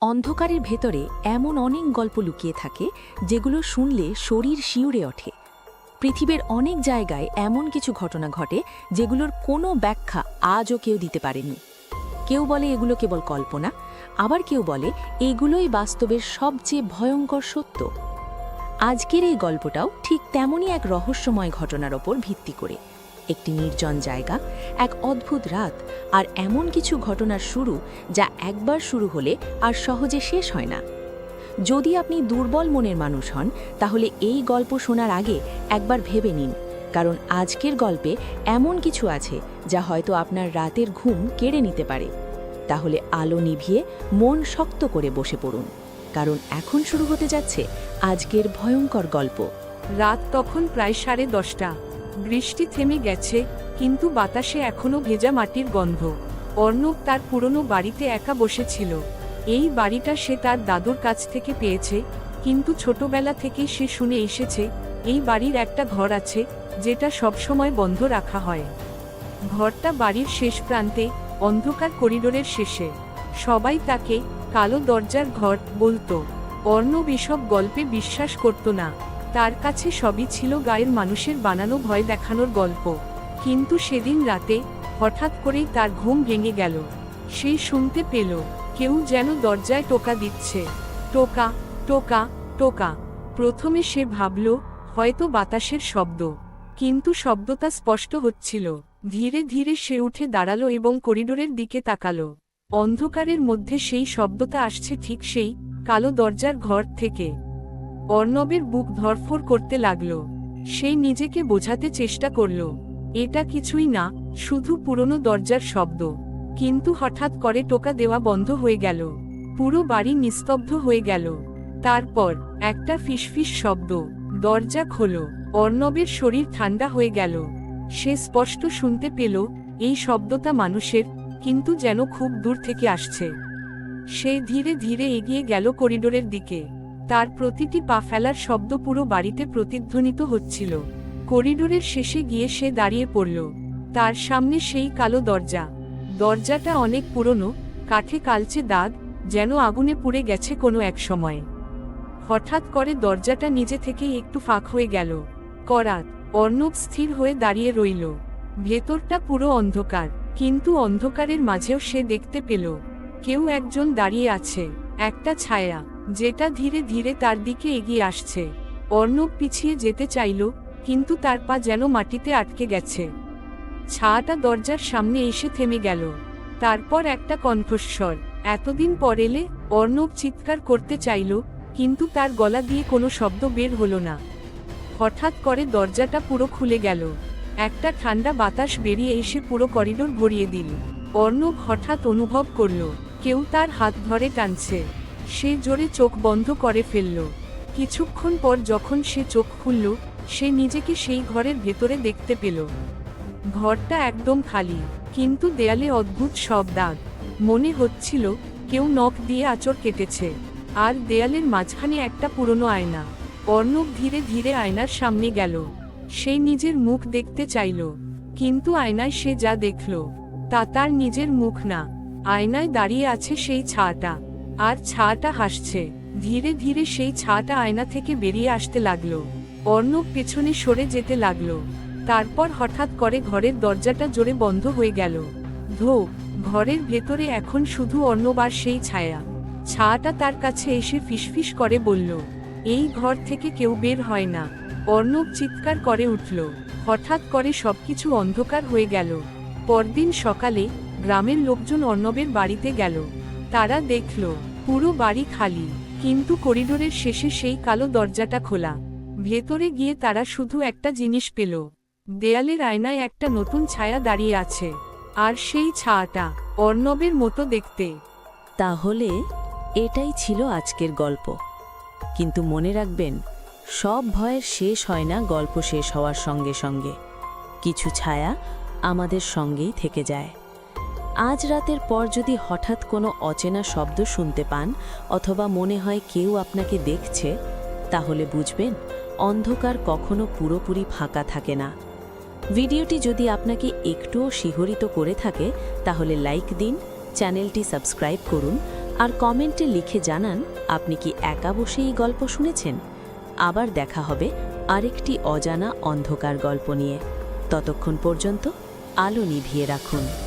অন্ধকারের ভেতরে এমন অনেক গল্প লুকিয়ে থাকে যেগুলো শুনলে শরীর শিউরে ওঠে। পৃথিবীর অনেক জায়গায় এমন কিছু ঘটনা ঘটে যেগুলোর কোনো ব্যাখ্যা আজও কেউ দিতে পারেনি। কেউ বলে এগুলো কেবল কল্পনা, আবার কেউ বলে এগুলোই বাস্তবের সবচেয়ে ভয়ঙ্কর সত্য। আজকের এই গল্পটাও ঠিক তেমনই এক রহস্যময় ঘটনার ওপর ভিত্তি করে। একটি নির্জন জায়গা, এক অদ্ভুত রাত, আর এমন কিছু ঘটনার শুরু যা একবার শুরু হলে আর সহজে শেষ হয় না। যদি আপনি দুর্বল মনের মানুষ হন, তাহলে এই গল্প শোনার আগে একবার ভেবে নিন, কারণ আজকের গল্পে এমন কিছু আছে যা হয়তো আপনার রাতের ঘুম কেড়ে নিতে পারে। তাহলে আলো নিভিয়ে মন শক্ত করে বসে পড়ুন, কারণ এখন শুরু হতে যাচ্ছে আজকের ভয়ঙ্কর গল্প। রাত তখন প্রায় 10:30। বৃষ্টি থেমে গেছে, কিন্তু বাতাসে এখনো ভেজা মাটির গন্ধ। অর্ণব তার পুরনো বাড়িতে একা বসেছিল। এই বাড়িটা সে তার দাদুর কাছ থেকে পেয়েছে, কিন্তু ছোটবেলা থেকেই সে শুনে এসেছে এই বাড়ির একটা ঘর আছে যেটা সবসময় বন্ধ রাখা হয়। ঘরটা বাড়ির শেষ প্রান্তে, অন্ধকার করিডোরের শেষে। সবাই তাকে কালো দরজার ঘর বলতো। অর্ণব এসব গল্পে বিশ্বাস করত না। তার কাছে সবই ছিল গায়ের মানুষের বানানো ভয় দেখানোর গল্প। কিন্তু সেদিন রাতে হঠাৎ করেই তার ঘুম ভেঙে গেল। সে শুনতে পেল কেউ যেন দরজায় টোকা দিচ্ছে। টোকা, টোকা, টোকা। প্রথমে সে ভাবল হয়তো বাতাসের শব্দ, কিন্তু শব্দটা স্পষ্ট হচ্ছিল। ধীরে ধীরে সে উঠে দাঁড়ালো এবং করিডোরের দিকে তাকালো। অন্ধকারের মধ্যে সেই শব্দটা আসছে ঠিক সেই কালো দরজার ঘর থেকে। অর্ণবের বুক ধড়ফড় করতে লাগল। সে নিজেকে বোঝাতে চেষ্টা করল এটা কিছুই না, শুধু পুরনো দরজার শব্দ। কিন্তু হঠাৎ করে টোকা দেওয়া বন্ধ হয়ে গেল। পুরো বাড়ি নিস্তব্ধ হয়ে গেল। তারপর একটা ফিসফিস শব্দ। দরজা খোলো। অর্ণবের শরীর ঠান্ডা হয়ে গেল। সে স্পষ্ট শুনতে পেল এই শব্দটা মানুষের, কিন্তু যেন খুব দূর থেকে আসছে। সে ধীরে ধীরে এগিয়ে গেল করিডোরের দিকে। তার প্রতিটি পা ফেলার শব্দ পুরো বাড়িতে প্রতিধ্বনিত হচ্ছিল। করিডোরের শেষে গিয়ে সে দাঁড়িয়ে পড়ল। তার সামনে সেই কালো দরজা। দরজাটা অনেক পুরনো, কাঠে কালচে দাগ, যেন আগুনে পুড়ে গেছে কোনো এক সময়। হঠাৎ করে দরজাটা নিজে থেকেই একটু ফাঁক হয়ে গেল। করাত। অর্ণব স্থির হয়ে দাঁড়িয়ে রইল। ভেতরটা পুরো অন্ধকার, কিন্তু অন্ধকারের মাঝেও সে দেখতে পেল কেউ একজন দাঁড়িয়ে আছে। একটা ছায়া, যেটা ধীরে ধীরে তার দিকে এগিয়ে আসছে। অর্ণব পিছিয়ে যেতে চাইল, কিন্তু তার পা যেন মাটিতে আটকে গেছে। ছায়াটা দরজার সামনে এসে থেমে গেল। তারপর একটা কণ্ঠস্বর, এতদিন পর এলে। অর্ণব চিৎকার করতে চাইল, কিন্তু তার গলা দিয়ে কোনো শব্দ বের হলো না। হঠাৎ করে দরজাটা পুরো খুলে গেল। একটা ঠান্ডা বাতাস বেরিয়ে এসে পুরো করিডোর ভরিয়ে দিল। অর্ণব হঠাৎ অনুভব করল কেউ তার হাত ধরে টানছে। সে জোরে চোখ বন্ধ করে ফেলল। কিছুক্ষণ পর যখন সে চোখ খুলল, সে নিজেকে সেই ঘরের ভেতরে দেখতে পেল। ঘরটা একদম খালি, কিন্তু দেয়ালে অদ্ভুত সব দাগ। মনে হচ্ছিল কেউ নখ দিয়ে আঁচড় কেটেছে। আর দেয়ালের মাঝখানে একটা পুরনো আয়না। অর্ণব ধীরে ধীরে আয়নার সামনে গেল। সে নিজের মুখ দেখতে চাইল, কিন্তু আয়নায় সে যা দেখল তা তার নিজের মুখ না। আয়নায় দাঁড়িয়ে আছে সেই ছায়াটা, আর ছায়াটা হাসছে। ধীরে ধীরে সেই ছায়াটা আয়না থেকে বেরিয়ে আসতে লাগলো। অর্ণব পেছনে সরে যেতে লাগলো। তারপর হঠাৎ করে ঘরের দরজাটা জোরে বন্ধ হয়ে গেল। ধো। ঘরের ভেতরে এখন শুধু অর্ণব আর সেই ছায়া। ছায়াটা তার কাছে এসে ফিসফিস করে বলল, এই ঘর থেকে কেউ বের হয় না। অর্ণব চিৎকার করে উঠল। হঠাৎ করে সবকিছু অন্ধকার হয়ে গেল। পরদিন সকালে গ্রামের লোকজন অর্ণবের বাড়িতে গেল। তারা দেখল পুরো বাড়ি খালি, কিন্তু করিডোরের শেষে সেই কালো দরজাটা খোলা। ভেতরে গিয়ে তারা শুধু একটা জিনিস পেল। দেয়ালের আয়নায় একটা নতুন ছায়া দাঁড়িয়ে আছে, আর সেই ছায়াটা অর্ণবের মতো দেখতে। তাহলে এটাই ছিল আজকের গল্প। কিন্তু মনে রাখবেন, সব ভয়ের শেষ হয় না গল্প শেষ হওয়ার সঙ্গে সঙ্গে। কিছু ছায়া আমাদের সঙ্গেই থেকে যায়। আজ রাতের পর যদি হঠাৎ কোনো অচেনা শব্দ শুনতে পান, অথবা মনে হয় কেউ আপনাকে দেখছে, তাহলে বুঝবেন অন্ধকার কখনো পুরোপুরি ফাঁকা থাকে না। ভিডিওটি যদি আপনাকে একটুও শিহরিত করে থাকে, তাহলে লাইক দিন, চ্যানেলটি সাবস্ক্রাইব করুন, আর কমেন্টে লিখে জানান আপনি কি একা বসে এই গল্প শুনেছেন। আবার দেখা হবে আরেকটি অজানা অন্ধকার গল্প নিয়ে। ততক্ষণ পর্যন্ত আলো নিভিয়ে রাখুন।